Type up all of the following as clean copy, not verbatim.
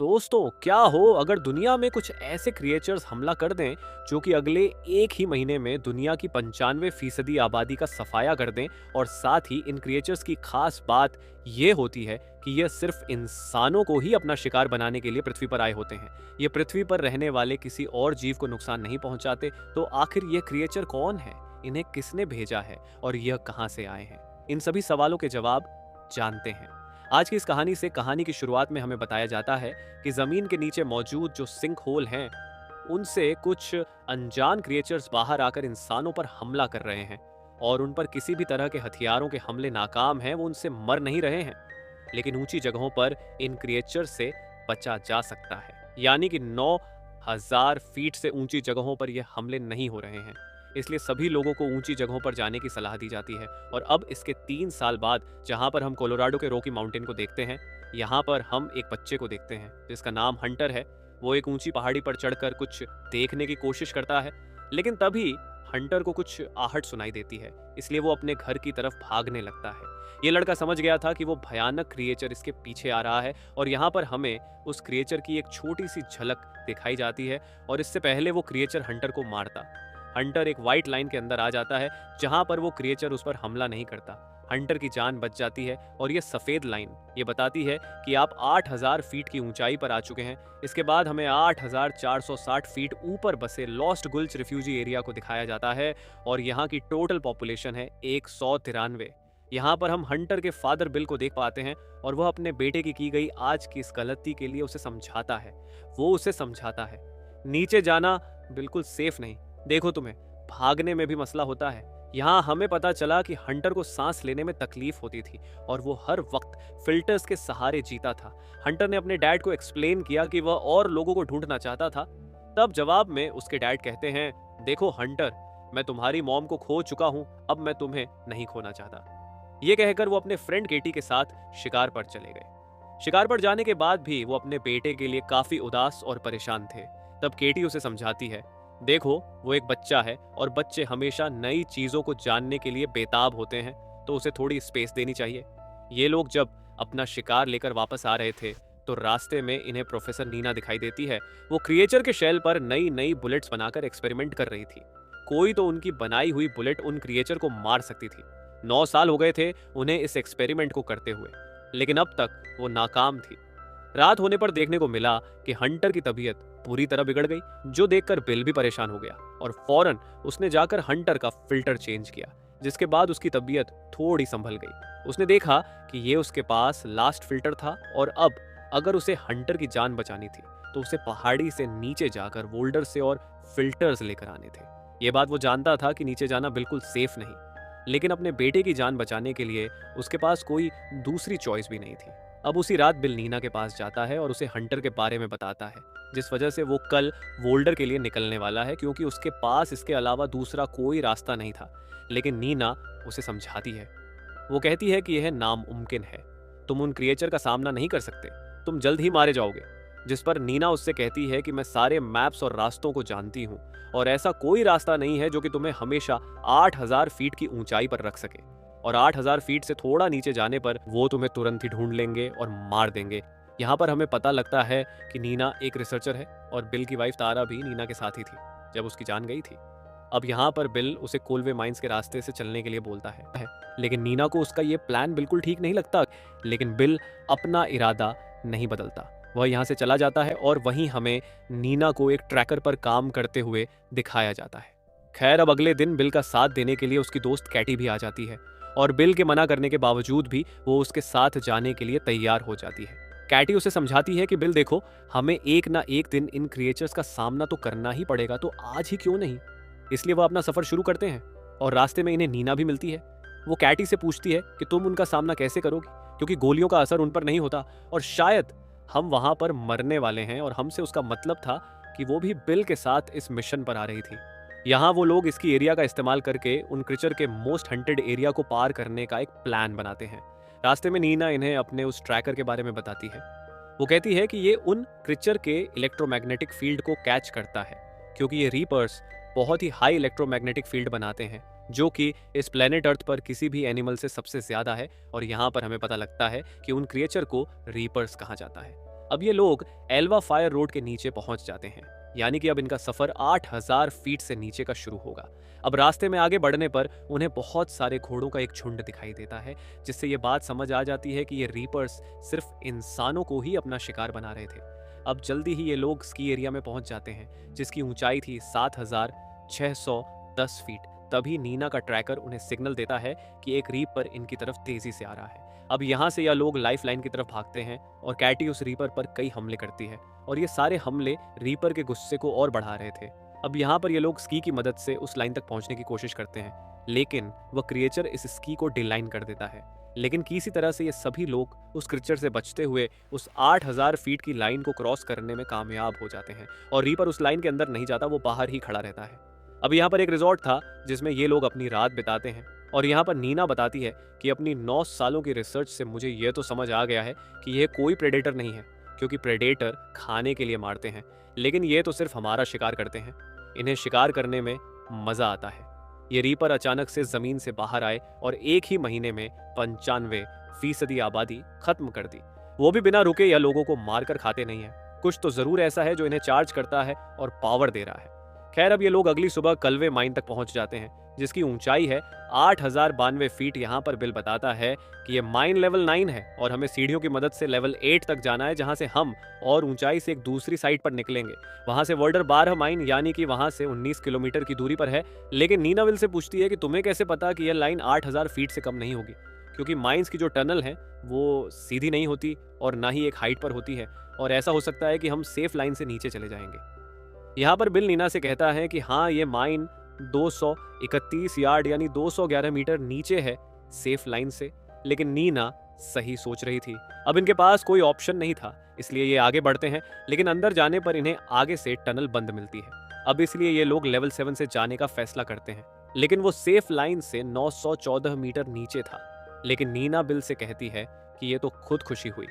दोस्तों, क्या हो अगर दुनिया में कुछ ऐसे क्रिएचर्स हमला कर दें जो कि अगले एक ही महीने में दुनिया की 95% आबादी का सफाया कर दें। और साथ ही इन क्रिएचर्स की खास बात यह होती है कि यह सिर्फ इंसानों को ही अपना शिकार बनाने के लिए पृथ्वी पर आए होते हैं। ये पृथ्वी पर रहने वाले किसी और जीव को नुकसान नहीं पहुंचाते। तो आखिर ये क्रिएचर कौन है, इन्हें किसने भेजा है और यह कहां से आए हैं? इन सभी सवालों के जवाब जानते हैं आज की इस कहानी से। कहानी की शुरुआत में हमें बताया जाता है कि जमीन के नीचे मौजूद जो सिंक होल हैं, उनसे कुछ अनजान क्रिएचर्स बाहर आकर इंसानों पर हमला कर रहे हैं। और उन पर किसी भी तरह के हथियारों के हमले नाकाम हैं, वो उनसे मर नहीं रहे हैं। लेकिन ऊंची जगहों पर इन क्रिएचर से बचा जा सकता है, यानी कि 9,000 फीट से ऊंची जगहों पर यह हमले नहीं हो रहे हैं। इसलिए सभी लोगों को ऊंची जगहों पर जाने की सलाह दी जाती है। और अब इसके 3 साल बाद जहां पर हम कोलोराडो के रॉकी माउंटेन को देखते हैं, यहाँ पर हम एक बच्चे को देखते हैं जिसका नाम हंटर है। वो एक ऊंची पहाड़ी पर चढ़कर कुछ देखने की कोशिश करता है, लेकिन तभी हंटर को कुछ आहट सुनाई देती है। इसलिए वो अपने घर की तरफ भागने लगता है। ये लड़का समझ गया था कि वो भयानक क्रिएचर इसके पीछे आ रहा है। और यहाँ पर हमें उस क्रिएचर की एक छोटी सी झलक दिखाई जाती है। और इससे पहले वो क्रिएचर हंटर को मारता, हंटर एक वाइट लाइन के अंदर आ जाता है जहां पर वो क्रिएचर उस पर हमला नहीं करता। हंटर की जान बच जाती है। और ये सफेद लाइन ये बताती है कि आप 8,000 फीट की ऊंचाई पर आ चुके हैं। इसके बाद हमें 8,460 फीट ऊपर बसे लॉस्ट गुल्च रिफ्यूजी एरिया को दिखाया जाता है। और यहाँ की टोटल पॉपुलेशन है 193। यहाँ पर हम हंटर के फादर बिल को देख पाते हैं और वह अपने बेटे की गई आज की इस गलती के लिए उसे समझाता है। वो उसे समझाता है नीचे जाना बिल्कुल सेफ नहीं। देखो, तुम्हें भागने में भी मसला होता है। यहाँ हमें पता चला कि हंटर को सांस लेने में तकलीफ होती थी और वो हर वक्त फिल्टर्स के सहारे जीता था। हंटर ने अपने डैड को एक्सप्लेन किया कि वह और लोगों को ढूंढना चाहता था। तब जवाब में उसके डैड कहते हैं, देखो हंटर, मैं तुम्हारी मॉम को खो चुका हूँ, अब मैं तुम्हें नहीं खोना चाहता। ये कहकर वो अपने फ्रेंड केटी के साथ शिकार पर चले गए। शिकार पर जाने के बाद भी वो अपने बेटे के लिए काफी उदास और परेशान थे। तब केटी उसे समझाती है, देखो वो एक बच्चा है और बच्चे हमेशा नई चीजों को जानने के लिए बेताब होते हैं, तो उसे थोड़ी स्पेस देनी चाहिए। ये लोग जब अपना शिकार लेकर वापस आ रहे थे तो रास्ते में इन्हें प्रोफेसर नीना दिखाई देती है। वो क्रिएचर के शेल पर नई नई बुलेट्स बनाकर एक्सपेरिमेंट कर रही थी। कोई तो उनकी बनाई हुई बुलेट उन क्रिएचर को मार सकती थी। 9 साल हो गए थे उन्हें इस एक्सपेरिमेंट को करते हुए, लेकिन अब तक वो नाकाम थी। रात होने पर देखने को मिला कि हंटर की तबीयत पूरी तरह बिगड़ गई, जो देखकर बिल भी परेशान हो गया। और फौरन उसने जाकर हंटर का फिल्टर चेंज किया, जिसके बाद उसकी तबीयत थोड़ी संभल गई। उसने देखा कि ये उसके पास लास्ट फिल्टर था और अब अगर उसे हंटर की जान बचानी थी तो उसे पहाड़ी से नीचे जाकर वोल्डर से और फिल्टर्स लेकर आने थे। ये बात वो जानता था कि नीचे जाना बिल्कुल सेफ नहीं, लेकिन अपने बेटे की जान बचाने के लिए उसके पास कोई दूसरी चॉइस भी नहीं थी। अब उसी रात बिल नीना के पास जाता है और उसे हंटर के बारे में बताता है, जिस वजह से वो कल वोल्डर के लिए निकलने वाला है, क्योंकि उसके पास इसके अलावा दूसरा कोई रास्ता नहीं था। लेकिन नीना उसे समझाती है। वो कहती है कि यह नामुमकिन है, तुम उन क्रिएचर का सामना नहीं कर सकते, तुम जल्द ही मारे जाओगे। जिस पर नीना उससे कहती है कि मैं सारे मैप्स और रास्तों को जानती हूँ और ऐसा कोई रास्ता नहीं है जो कि तुम्हें हमेशा 8,000 फीट की ऊंचाई पर रख सके। और 8,000 फीट से थोड़ा नीचे जाने पर वो तुम्हें तुरंत ही ढूंढ लेंगे और मार देंगे। यहाँ पर हमें पता लगता है कि नीना एक रिसर्चर है और बिल की वाइफ तारा भी नीना के साथ ही थी जब उसकी जान गई थी। अब यहाँ पर बिल उसे कोलवे माइंस के रास्ते से चलने के लिए बोलता है, लेकिन नीना को उसका ये प्लान बिल्कुल ठीक नहीं लगता। लेकिन बिल अपना इरादा नहीं बदलता, वह यहाँ से चला जाता है और वहीं हमें नीना को एक ट्रैकर पर काम करते हुए दिखाया जाता है। खैर, अब अगले दिन बिल का साथ देने के लिए उसकी दोस्त कैटी भी आ जाती है और बिल के मना करने के बावजूद भी वो उसके साथ जाने के लिए तैयार हो जाती है। कैटी उसे समझाती है कि बिल देखो, हमें एक ना एक दिन इन क्रिएचर्स का सामना तो करना ही पड़ेगा, तो आज ही क्यों नहीं। इसलिए वो अपना सफर शुरू करते हैं और रास्ते में इन्हें नीना भी मिलती है। वो कैटी से पूछती है कि तुम उनका सामना कैसे करोगी, क्योंकि गोलियों का असर उन पर नहीं होता और शायद हम वहां पर मरने वाले हैं। और हमसे उसका मतलब था कि वो भी बिल के साथ इस मिशन पर आ रही थी। यहाँ वो लोग इसकी एरिया का इस्तेमाल करके उन क्रिचर के मोस्ट हंटेड एरिया को पार करने का एक प्लान बनाते हैं। रास्ते में नीना इन्हें अपने उस ट्रैकर के बारे में बताती है। वो कहती है कि ये उन क्रिचर के इलेक्ट्रोमैग्नेटिक फील्ड को कैच करता है, क्योंकि ये रीपर्स बहुत ही हाई इलेक्ट्रोमैग्नेटिक फील्ड बनाते हैं, जो कि इस प्लेनेट अर्थ पर किसी भी एनिमल से सबसे ज्यादा है। और यहाँ पर हमें पता लगता है कि उन क्रिएचर को रीपर्स कहा जाता है। अब ये लोग एल्वा फायर रोड के नीचे पहुंच जाते हैं, यानी कि अब इनका सफर 8000 फीट से नीचे का शुरू होगा। अब रास्ते में आगे बढ़ने पर उन्हें बहुत सारे घोड़ों का एक झुंड दिखाई देता है, जिससे ये बात समझ आ जाती है कि ये रीपर्स सिर्फ इंसानों को ही अपना शिकार बना रहे थे। अब जल्दी ही ये लोग स्की एरिया में पहुंच जाते हैं, जिसकी ऊंचाई थी 7610 फीट। तभी नीना का ट्रैकर उन्हें सिग्नल देता है कि एक रीपर इनकी तरफ तेजी से आ रहा है। अब यहाँ से यह लोग लाइफ लाइन की तरफ भागते हैं और कैटी उस रीपर पर कई हमले करती है, और ये सारे हमले रीपर के गुस्से को और बढ़ा रहे थे। अब यहाँ पर ये लोग स्की की मदद से उस लाइन तक पहुंचने की कोशिश करते हैं, लेकिन वह क्रिएचर इस स्की को डिलाइन कर देता है। लेकिन किसी तरह से ये सभी लोग उस क्रिएचर से बचते हुए उस 8000 फीट की लाइन को क्रॉस करने में कामयाब हो जाते हैं, और रीपर उस लाइन के अंदर नहीं जाता, वो बाहर ही खड़ा रहता है। अब यहाँ पर एक रिजॉर्ट था जिसमें ये लोग अपनी रात बिताते हैं, और यहाँ पर नीना बताती है कि अपनी 9 सालों की रिसर्च से मुझे यह तो समझ आ गया है कि यह कोई प्रेडेटर नहीं है, क्योंकि प्रेडेटर खाने के लिए मारते हैं, लेकिन ये तो सिर्फ हमारा शिकार करते हैं। इन्हें शिकार करने में मजा आता है। ये रीपर अचानक से जमीन से बाहर आए और एक ही महीने में 95% आबादी खत्म कर दी। वो भी बिना रुके या लोगों को मारकर खाते नहीं है, कुछ तो जरूर ऐसा है जो इन्हें चार्ज करता है और पावर दे रहा है। खैर, अब ये लोग अगली सुबह कलवे माइन तक पहुंच जाते हैं, जिसकी ऊंचाई है 8092 फीट। यहाँ पर बिल बताता है कि ये माइन लेवल 9 है और हमें सीढ़ियों की मदद से लेवल 8 तक जाना है, जहां से हम और ऊंचाई से एक दूसरी साइड पर निकलेंगे। वहां से वर्डर 12 माइन यानी कि वहां से 19 किलोमीटर की दूरी पर है। लेकिन नीना बिल से पूछती है कि तुम्हें कैसे पता कि यह लाइन 8000 फीट से कम नहीं होगी, क्योंकि माइंस की जो टनल है वो सीधी नहीं होती और ना ही एक हाइट पर होती है, और ऐसा हो सकता है कि हम सेफ लाइन से नीचे चले जाएंगे। यहाँ पर बिल नीना से कहता है कि हाँ, ये माइन 231 यार्ड यानी 211 मीटर नीचे है सेफ लाइन से। लेकिन नीना सही सोच रही थी। अब इनके पास कोई ऑप्शन नहीं था, इसलिए ये आगे बढ़ते हैं, लेकिन अंदर जाने पर इन्हें आगे से टनल बंद मिलती है। अब इसलिए ये लोग लेवल 7 से जाने का फैसला करते हैं, लेकिन वो सेफ लाइन से 914 मीटर नीचे था। लेकिन नीना बिल से कहती है कि ये तो खुद खुशी हुई,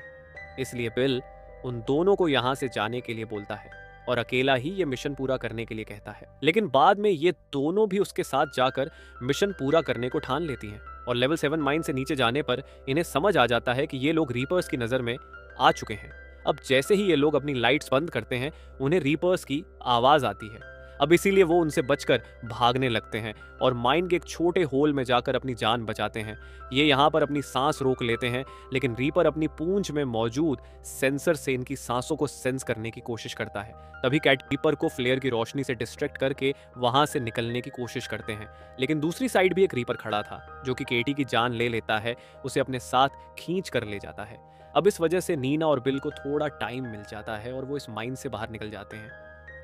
इसलिए बिल उन दोनों को यहाँ से जाने के लिए बोलता है और अकेला ही ये मिशन पूरा करने के लिए कहता है। लेकिन बाद में ये दोनों भी उसके साथ जाकर मिशन पूरा करने को ठान लेती हैं, और लेवल 7 माइन से नीचे जाने पर इन्हें समझ आ जाता है कि ये लोग रीपर्स की नज़र में आ चुके हैं। अब जैसे ही ये लोग अपनी लाइट्स बंद करते हैं, उन्हें रीपर्स की आवाज़ आती है। अब इसीलिए वो उनसे बचकर भागने लगते हैं और माइन के एक छोटे होल में जाकर अपनी जान बचाते हैं। ये यहाँ पर अपनी सांस रोक लेते हैं, लेकिन रीपर अपनी पूंछ में मौजूद सेंसर से इनकी सांसों को सेंस करने की कोशिश करता है। तभी कैट रीपर को फ्लेयर की रोशनी से डिस्ट्रैक्ट करके वहां से निकलने की कोशिश करते हैं। लेकिन दूसरी साइड भी एक रीपर खड़ा था, जो कि केटी की जान ले लेता है, उसे अपने साथ खींच कर ले जाता है। अब इस वजह से नीना और बिल को थोड़ा टाइम मिल जाता है और वो इस माइन से बाहर निकल जाते हैं।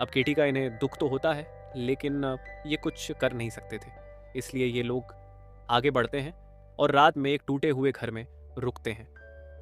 अब केटी का इन्हें दुख तो होता है, लेकिन ये कुछ कर नहीं सकते थे, इसलिए ये लोग आगे बढ़ते हैं और रात में एक टूटे हुए घर में रुकते हैं।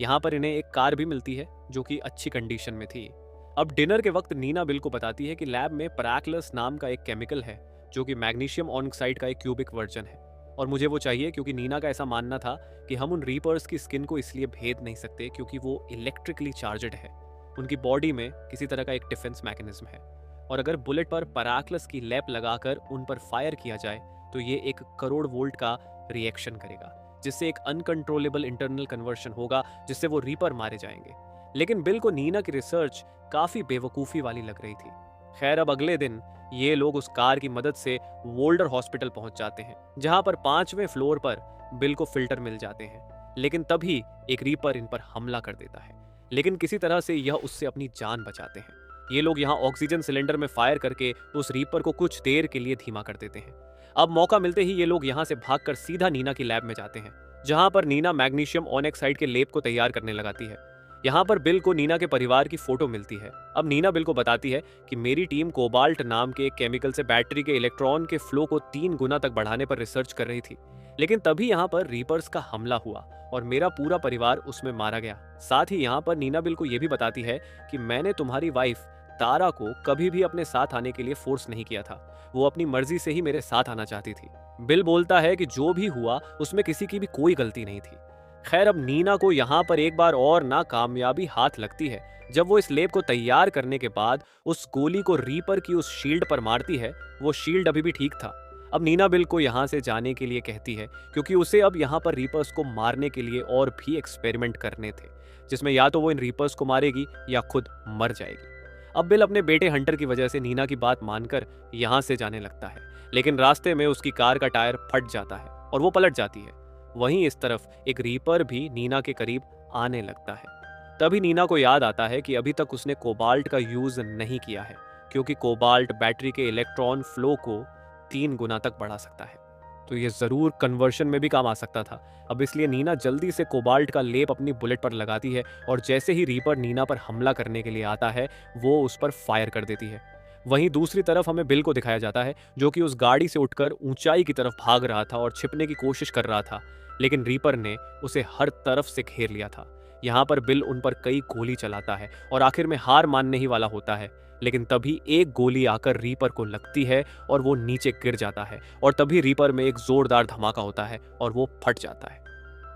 यहाँ पर इन्हें एक कार भी मिलती है जो कि अच्छी कंडीशन में थी। अब डिनर के वक्त नीना बिल को बताती है कि लैब में पैराक्लस नाम का एक केमिकल है, जो कि मैग्नीशियम ऑक्साइड का एक क्यूबिक वर्जन है, और मुझे वो चाहिए क्योंकि नीना का ऐसा मानना था कि हम उन रीपर्स की स्किन को इसलिए भेद नहीं सकते क्योंकि वो इलेक्ट्रिकली चार्जड है। उनकी बॉडी में किसी तरह का एक डिफेंस मैकेनिज्म है, और अगर बुलेट पर पैराक्लस की लैप लगाकर उन पर फायर किया जाए तो ये 1 करोड़ वोल्ट का रिएक्शन करेगा, जिससे एक अनकंट्रोलेबल इंटरनल कन्वर्शन होगा, जिससे वो रीपर मारे जाएंगे। लेकिन बिल को नीना की रिसर्च काफी बेवकूफ़ी वाली लग रही थी। खैर, अब अगले दिन ये लोग उस कार की मदद से वोल्डर हॉस्पिटल पहुंच जाते हैं, जहां पर 5वें फ्लोर पर बिल को फिल्टर मिल जाते हैं। लेकिन तभी एक रीपर इन पर हमला कर देता है, लेकिन किसी तरह से यह उससे अपनी जान बचाते हैं। ये लोग यहाँ ऑक्सीजन सिलेंडर में फायर करके उस रीपर को कुछ देर के लिए धीमा कर देते हैं। अब मौका मिलते ही ये लोग यहाँ से भागकर सीधा नीना की लैब में जाते हैं, जहाँ पर नीना मैग्नीशियम ऑक्साइड के लेप को तैयार करने लगाती है। यहाँ पर बिल को नीना के परिवार की फोटो मिलती है। अब नीना बिल को बताती है कि मेरी टीम कोबाल्ट नाम के एक केमिकल से बैटरी के इलेक्ट्रॉन के फ्लो को 3 गुना तक बढ़ाने पर रिसर्च कर रही थी, लेकिन तभी यहाँ पर रीपर्स का हमला हुआ और मेरा पूरा परिवार उसमें मारा गया। साथ ही यहाँ पर नीना बिल को यह भी बताती है कि मैंने तुम्हारी वाइफ तारा को कभी भी अपने साथ आने के लिए फोर्स नहीं किया था, वो अपनी मर्जी से ही मेरे साथ आना चाहती थी। बिल बोलता है कि जो भी हुआ उसमें किसी की भी कोई गलती नहीं थी। खैर, अब नीना को यहाँ पर एक बार और नाकामयाबी हाथ लगती है। जब वो इस लेप को तैयार करने के बाद उस गोली को रीपर की उस शील्ड पर मारती है, वो शील्ड अभी भी ठीक था। अब नीना बिल को यहाँ से जाने के लिए कहती है, क्योंकि उसे अब यहाँ पर रीपर्स को मारने के लिए और भी एक्सपेरिमेंट करने थे। जिसमें या तो वो इन रीपर्स को मारेगी या खुद मर जाएगी। अब बिल अपने बेटे हंटर की वजह से नीना की बात मानकर यहाँ से जाने लगता है, लेकिन रास्ते में उसकी कार का टायर फट जाता है और वो पलट जाती है। वहीं इस तरफ एक रीपर भी नीना के करीब आने लगता है। तभी नीना को याद आता है कि अभी तक उसने कोबाल्ट का यूज नहीं किया है, क्योंकि कोबाल्ट बैटरी के इलेक्ट्रॉन फ्लो को 3 गुना तक बढ़ा सकता है। तो ये जरूर कन्वर्शन में भी काम आ सकता था। अब इसलिए नीना जल्दी से कोबाल्ट का लेप अपनी बुलेट पर लगाती है और जैसे ही रीपर नीना पर हमला करने के लिए आता है वो उस पर फायर कर देती है। वहीं दूसरी तरफ हमें बिल को दिखाया जाता है, जो कि उस गाड़ी से उठकर ऊंचाई की तरफ भाग रहा था और छिपने की कोशिश कर रहा था, लेकिन रीपर ने उसे हर तरफ से घेर लिया था। यहाँ पर बिल उन पर कई गोली चलाता है और आखिर में हार मानने ही वाला होता है, लेकिन तभी एक गोली आकर रीपर को लगती है और वो नीचे गिर जाता है और तभी रीपर में एक जोरदार धमाका होता है और वो फट जाता है।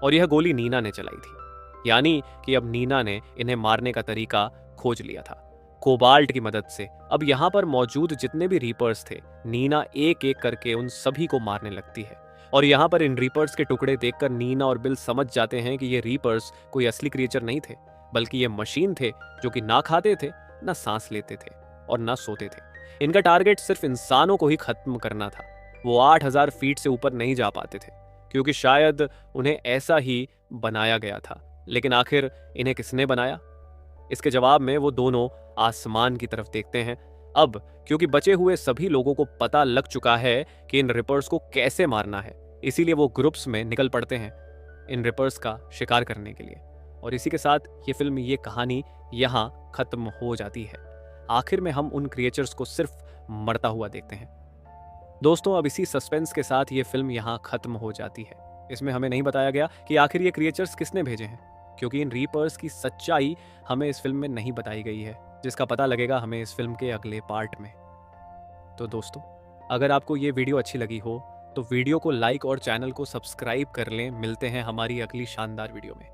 और यह गोली नीना ने चलाई थी, यानी कि अब नीना ने इन्हें मारने का तरीका खोज लिया था कोबाल्ट की मदद से। अब यहाँ पर मौजूद जितने भी रीपर्स थे, नीना एक एक करके उन सभी को मारने लगती है। और यहाँ पर इन रीपर्स के टुकड़े देखकर नीना और बिल समझ जाते हैं कि ये रीपर्स कोई असली क्रिएचर नहीं थे, बल्कि ये मशीन थे जो कि ना खाते थे, ना सांस लेते थे और ना सोते थे। इनका टारगेट सिर्फ इंसानों को ही खत्म करना था। वो 8000 फीट से ऊपर नहीं जा पाते थे, क्योंकि शायद उन्हें ऐसा ही बनाया गया था। लेकिन आखिर इन्हें किसने बनाया? इसके जवाब में वो दोनों आसमान की तरफ देखते हैं। अब क्योंकि बचे हुए सभी लोगों को पता लग चुका है कि इन रिपर्स को कैसे मारना है, इसीलिए वो ग्रुप्स में निकल पड़ते हैं इन रिपर्स का शिकार करने के लिए। और इसी के साथ ये फिल्म, ये कहानी यहाँ खत्म हो जाती है। आखिर में हम उन क्रिएचर्स को सिर्फ मरता हुआ देखते हैं। दोस्तों, अब इसी सस्पेंस के साथ ये फिल्म यहाँ खत्म हो जाती है। इसमें हमें नहीं बताया गया कि आखिर ये क्रिएचर्स किसने भेजे हैं, क्योंकि इन रीपर्स की सच्चाई हमें इस फिल्म में नहीं बताई गई है, जिसका पता लगेगा हमें इस फिल्म के अगले पार्ट में। तो दोस्तों, अगर आपको ये वीडियो अच्छी लगी हो तो वीडियो को लाइक और चैनल को सब्सक्राइब कर लें। मिलते हैं हमारी अगली शानदार वीडियो में।